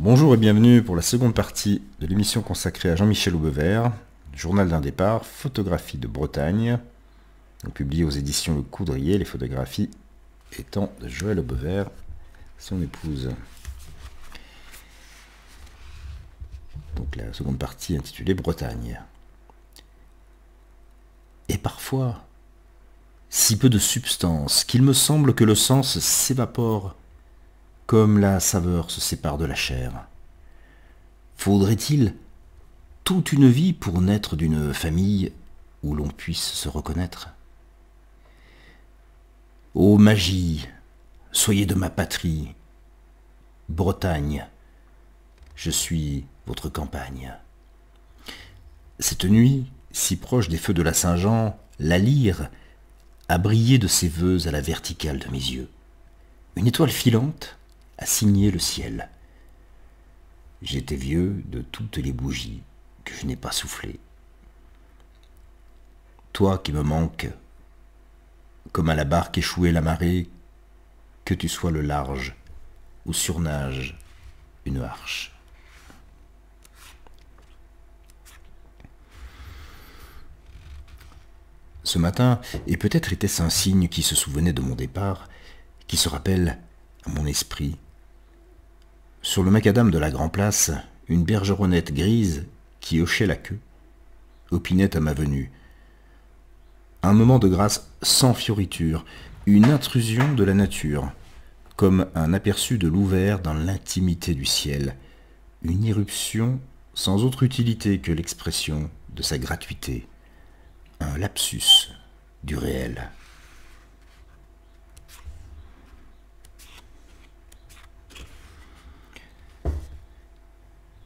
Bonjour et bienvenue pour la seconde partie de l'émission consacrée à Jean-Michel Aubevert, Journal d'un départ, photographie de Bretagne, publié aux éditions Le Coudrier, les photographies étant de Joël Aubevert, son épouse. Donc la seconde partie intitulée Bretagne. Et parfois, si peu de substance qu'il me semble que le sens s'évapore comme la saveur se sépare de la chair. Faudrait-il toute une vie pour naître d'une famille où l'on puisse se reconnaître? Ô magie, soyez de ma patrie, Bretagne, je suis votre campagne. Cette nuit, si proche des feux de la Saint-Jean, la lyre a brillé de ses vœux à la verticale de mes yeux. Une étoile filante a signé le ciel. J'étais vieux de toutes les bougies que je n'ai pas soufflées. Toi qui me manques, comme à la barque échouée la marée, que tu sois le large où surnage une arche. Ce matin, et peut-être était-ce un signe qui se souvenait de mon départ, qui se rappelle à mon esprit. Sur le macadam de la Grand-Place, une bergeronnette grise qui hochait la queue opinait à ma venue. Un moment de grâce sans fioriture, une intrusion de la nature, comme un aperçu de l'ouvert dans l'intimité du ciel, une irruption sans autre utilité que l'expression de sa gratuité, un lapsus du réel.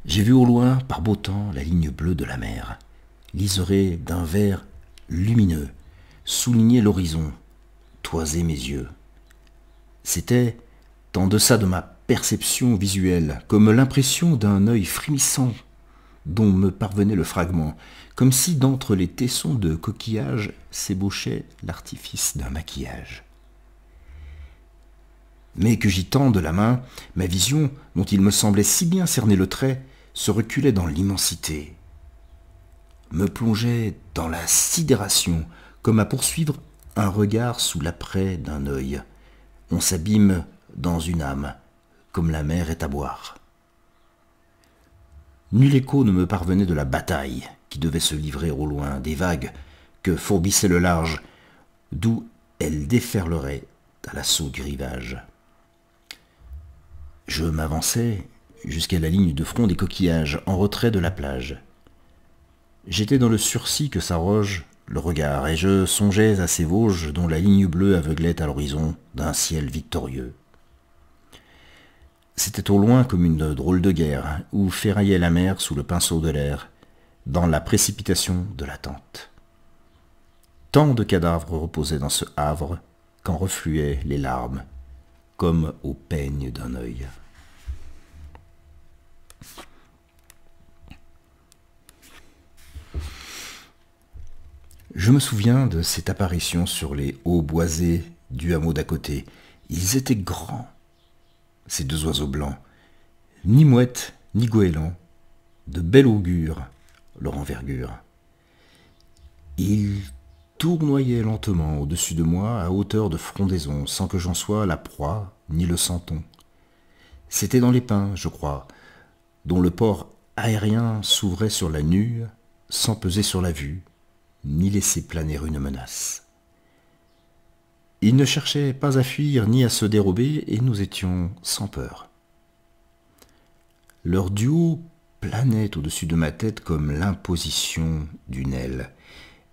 J'ai vu au loin, par beau temps, la ligne bleue de la mer, liserée d'un vert lumineux, souligner l'horizon, toiser mes yeux. C'était en deçà de ma perception visuelle, comme l'impression d'un œil frémissant dont me parvenait le fragment, comme si d'entre les tessons de coquillages s'ébauchait l'artifice d'un maquillage. Mais que j'y tende la main, ma vision, dont il me semblait si bien cerner le trait, se reculait dans l'immensité, me plongeait dans la sidération, comme à poursuivre un regard sous l'apprêt d'un œil. On s'abîme dans une âme, comme la mer est à boire. Nul écho ne me parvenait de la bataille qui devait se livrer au loin, des vagues que fourbissait le large, d'où elle déferlerait à l'assaut du rivage. Je m'avançais jusqu'à la ligne de front des coquillages, en retrait de la plage. J'étais dans le sursis que s'arroge le regard, et je songeais à ces Vosges dont la ligne bleue aveuglait à l'horizon d'un ciel victorieux. C'était au loin comme une drôle de guerre, où ferraillait la mer sous le pinceau de l'air, dans la précipitation de l'attente. Tant de cadavres reposaient dans ce havre qu'en refluaient les larmes, comme au peigne d'un œil. Je me souviens de cette apparition sur les hauts boisés du hameau d'à côté. Ils étaient grands, ces deux oiseaux blancs, ni mouettes, ni goélands, de bel augure, leur envergure. Ils tournoyaient lentement au-dessus de moi à hauteur de frondaison, sans que j'en sois la proie ni le santon. C'était dans les pins, je crois, dont le port aérien s'ouvrait sur la nue, sans peser sur la vue, ni laisser planer une menace. Ils ne cherchaient pas à fuir ni à se dérober, et nous étions sans peur. Leur duo planait au-dessus de ma tête comme l'imposition d'une aile,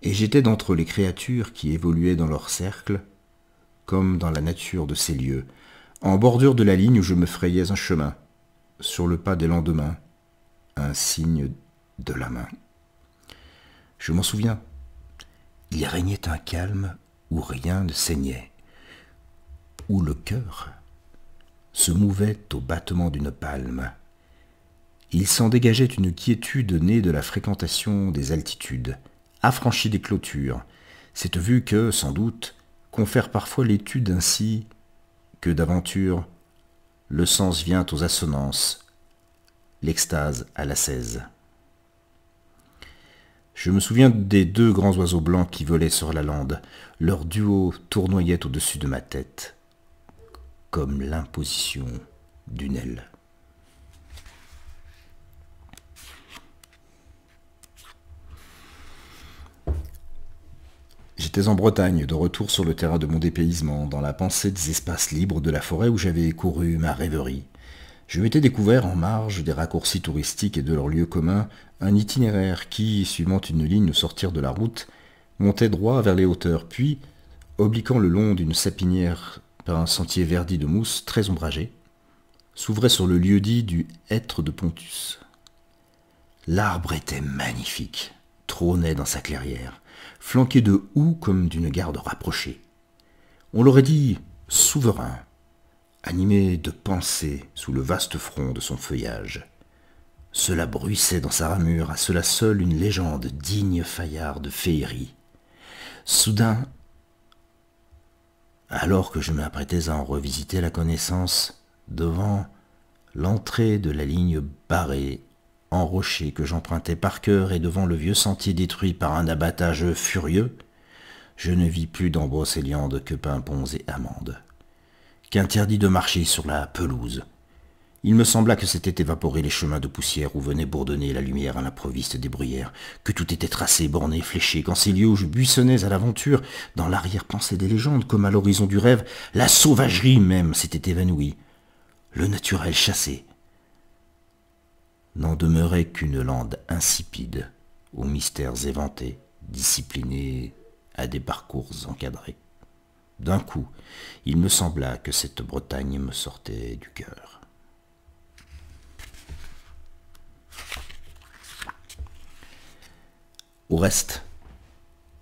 et j'étais d'entre les créatures qui évoluaient dans leur cercle, comme dans la nature de ces lieux, en bordure de la ligne où je me frayais un chemin, sur le pas des lendemains, un signe de la main. Je m'en souviens. Il régnait un calme où rien ne saignait, où le cœur se mouvait au battement d'une palme. Il s'en dégageait une quiétude née de la fréquentation des altitudes, affranchie des clôtures, cette vue que, sans doute, confère parfois l'étude ainsi que d'aventure, le sens vient aux assonances, l'extase à l'ascèse. Je me souviens des 2 grands oiseaux blancs qui volaient sur la lande. Leur duo tournoyait au-dessus de ma tête, comme l'imposition d'une aile. J'étais en Bretagne, de retour sur le terrain de mon dépaysement, dans la pensée des espaces libres de la forêt où j'avais couru ma rêverie. Je m'étais découvert, en marge des raccourcis touristiques et de leurs lieux communs, un itinéraire qui, suivant une ligne au sortir de la route, montait droit vers les hauteurs, puis, obliquant le long d'une sapinière par un sentier verdi de mousse très ombragé, s'ouvrait sur le lieu-dit du Hêtre de Pontus. L'arbre était magnifique, trônait dans sa clairière, flanqué de houx comme d'une garde rapprochée. On l'aurait dit souverain, animé de pensée sous le vaste front de son feuillage. Cela bruissait dans sa ramure, à cela seul une légende digne Fayard de féerie. Soudain, alors que je m'apprêtais à en revisiter la connaissance, devant l'entrée de la ligne barrée en rocher que j'empruntais par cœur et devant le vieux sentier détruit par un abattage furieux, je ne vis plus dans Brocéliande que pimpons et amandes, qu'interdit de marcher sur la pelouse. Il me sembla que s'étaient évaporés les chemins de poussière où venait bourdonner la lumière à l'improviste des bruyères, que tout était tracé, borné, fléché, qu'en ces lieux où je buissonnais à l'aventure, dans l'arrière-pensée des légendes, comme à l'horizon du rêve, la sauvagerie même s'était évanouie, le naturel chassé. N'en demeurait qu'une lande insipide, aux mystères éventés, disciplinée à des parcours encadrés. D'un coup, il me sembla que cette Bretagne me sortait du cœur. Au reste,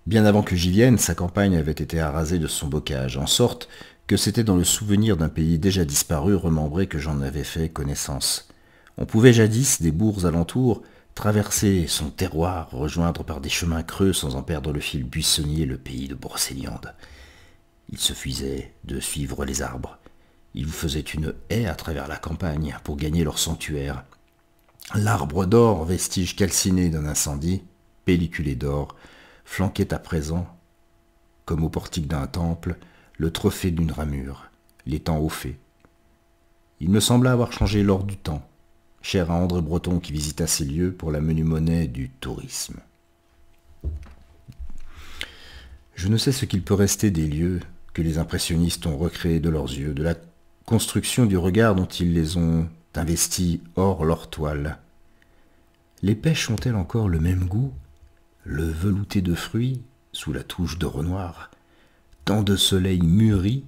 bien avant que j'y vienne, sa campagne avait été arasée de son bocage, en sorte que c'était dans le souvenir d'un pays déjà disparu, remembré, que j'en avais fait connaissance. On pouvait jadis, des bourgs alentours, traverser son terroir, rejoindre par des chemins creux sans en perdre le fil buissonnier le pays de Brocéliande. Il suffisait de suivre les arbres. Ils vous faisaient une haie à travers la campagne pour gagner leur sanctuaire. L'arbre d'or, vestige calciné d'un incendie, pelliculé d'or, flanquait à présent, comme au portique d'un temple, le trophée d'une ramure, l'étang au fait. Il me sembla avoir changé l'or du temps, cher à André Breton qui visita ces lieux pour la menue monnaie du tourisme. Je ne sais ce qu'il peut rester des lieux que les impressionnistes ont recréés de leurs yeux, de la construction du regard dont ils les ont investis hors leur toile. Les pêches ont-elles encore le même goût, le velouté de fruits sous la touche de renoir, tant de soleil mûri,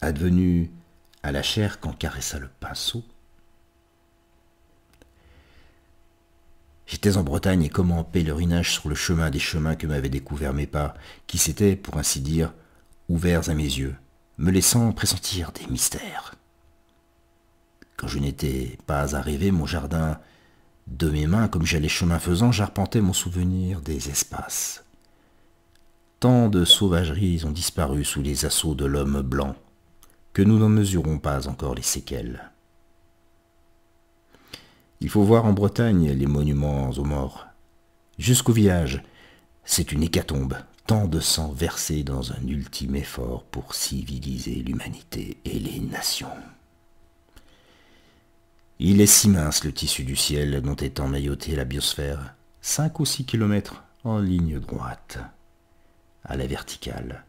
advenu à la chair qu'en caressa le pinceau? J'étais en Bretagne et comme en pèlerinage sur le chemin des chemins que m'avaient découvert mes pas, qui s'étaient, pour ainsi dire, ouverts à mes yeux, me laissant pressentir des mystères. Quand je n'étais pas arrivé, mon jardin, de mes mains, comme j'allais chemin faisant, j'arpentais mon souvenir des espaces. Tant de sauvageries ont disparu sous les assauts de l'homme blanc, que nous n'en mesurons pas encore les séquelles. Il faut voir en Bretagne les monuments aux morts. Jusqu'au village, c'est une hécatombe, tant de sang versé dans un ultime effort pour civiliser l'humanité et les nations. Il est si mince le tissu du ciel dont est emmaillotée la biosphère, 5 ou 6 kilomètres en ligne droite, à la verticale,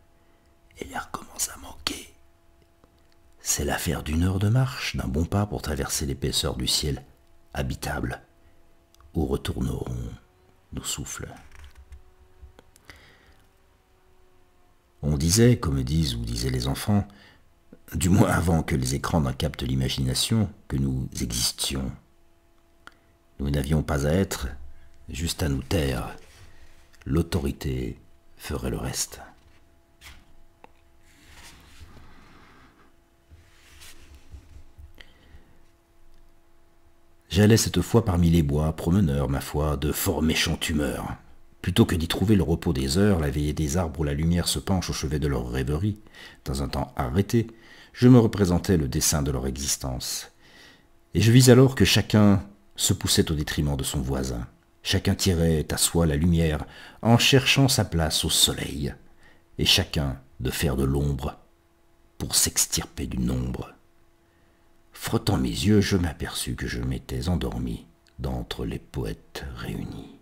et l'air commence à manquer. C'est l'affaire d'une heure de marche, d'un bon pas pour traverser l'épaisseur du ciel habitable, où retourneront nos souffles. On disait, comme disent ou disaient les enfants, du moins avant que les écrans n'en captent l'imagination, que nous existions. Nous n'avions pas à être, juste à nous taire. L'autorité ferait le reste. J'allais cette fois parmi les bois, promeneur, ma foi, de fort méchante humeur. Plutôt que d'y trouver le repos des heures, la veillée des arbres où la lumière se penche au chevet de leur rêverie, dans un temps arrêté, je me représentais le dessin de leur existence. Et je vis alors que chacun se poussait au détriment de son voisin. Chacun tirait à soi la lumière en cherchant sa place au soleil, et chacun de faire de l'ombre pour s'extirper du nombre. Frottant mes yeux, je m'aperçus que je m'étais endormi d'entre les poètes réunis.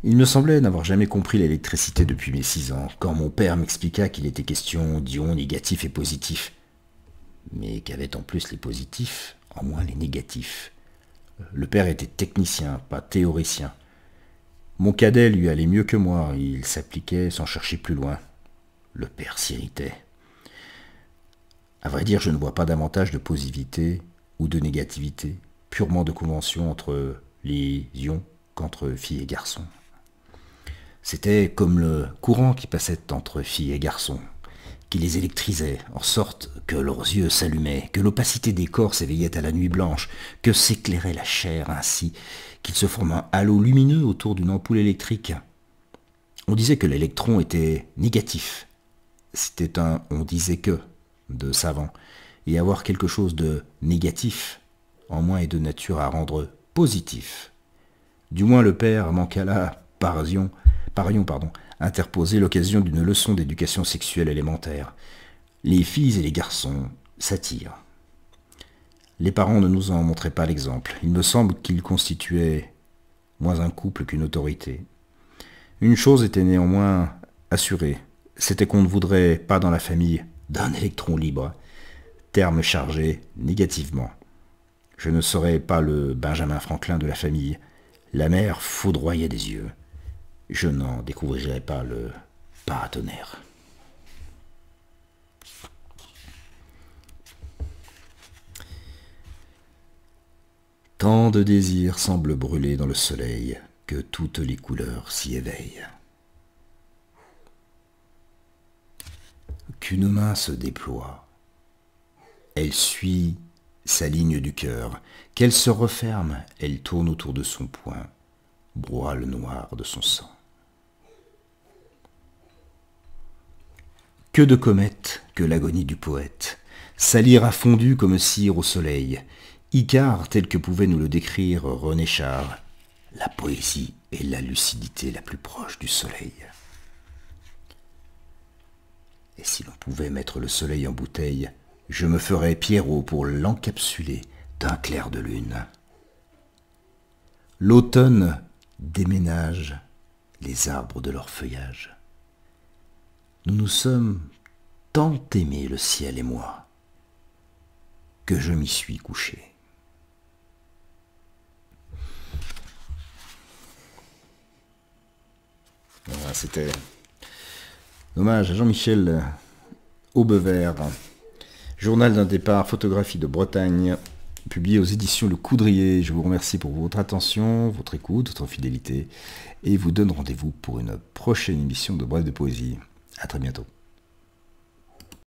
Il me semblait n'avoir jamais compris l'électricité depuis mes 6 ans, quand mon père m'expliqua qu'il était question d'ions négatifs et positifs, mais qu'avaient en plus les positifs, en moins les négatifs. Le père était technicien, pas théoricien. Mon cadet lui allait mieux que moi, il s'appliquait sans chercher plus loin. Le père s'irritait. À vrai dire, je ne vois pas davantage de positivité ou de négativité, purement de convention entre les ions qu'entre filles et garçons. C'était comme le courant qui passait entre filles et garçons, qui les électrisait, en sorte que leurs yeux s'allumaient, que l'opacité des corps s'éveillait à la nuit blanche, que s'éclairait la chair ainsi, qu'il se forma un halo lumineux autour d'une ampoule électrique. On disait que l'électron était négatif. C'était un « on disait que » de savant, et avoir quelque chose de négatif, en moins est de nature à rendre positif. Du moins le père manqua là, parions, interposer l'occasion d'une leçon d'éducation sexuelle élémentaire. Les filles et les garçons s'attirent. Les parents ne nous en montraient pas l'exemple. Il me semble qu'ils constituaient moins un couple qu'une autorité. Une chose était néanmoins assurée, c'était qu'on ne voudrait pas dans la famille d'un électron libre, terme chargé négativement. Je ne serais pas le Benjamin Franklin de la famille. La mère foudroyait des yeux. Je n'en découvrirai pas le paratonnerre. Tant de désirs semblent brûler dans le soleil que toutes les couleurs s'y éveillent. Qu'une main se déploie, elle suit sa ligne du cœur, qu'elle se referme, elle tourne autour de son poing, broie le noir de son sang. Que de comètes, que l'agonie du poète, sa lyre a fondu comme cire au soleil, Icare tel que pouvait nous le décrire René Char, la poésie est la lucidité la plus proche du soleil. Et si l'on pouvait mettre le soleil en bouteille, je me ferais Pierrot pour l'encapsuler d'un clair de lune. L'automne déménage les arbres de leur feuillage. Nous nous sommes tant aimés, le ciel et moi, que je m'y suis couché. Voilà, c'était hommage à Jean-Michel Aubevert, journal d'un départ, photographie de Bretagne, publié aux éditions Le Coudrier. Je vous remercie pour votre attention, votre écoute, votre fidélité, et vous donne rendez-vous pour une prochaine émission de Bref de Poésie. À très bientôt.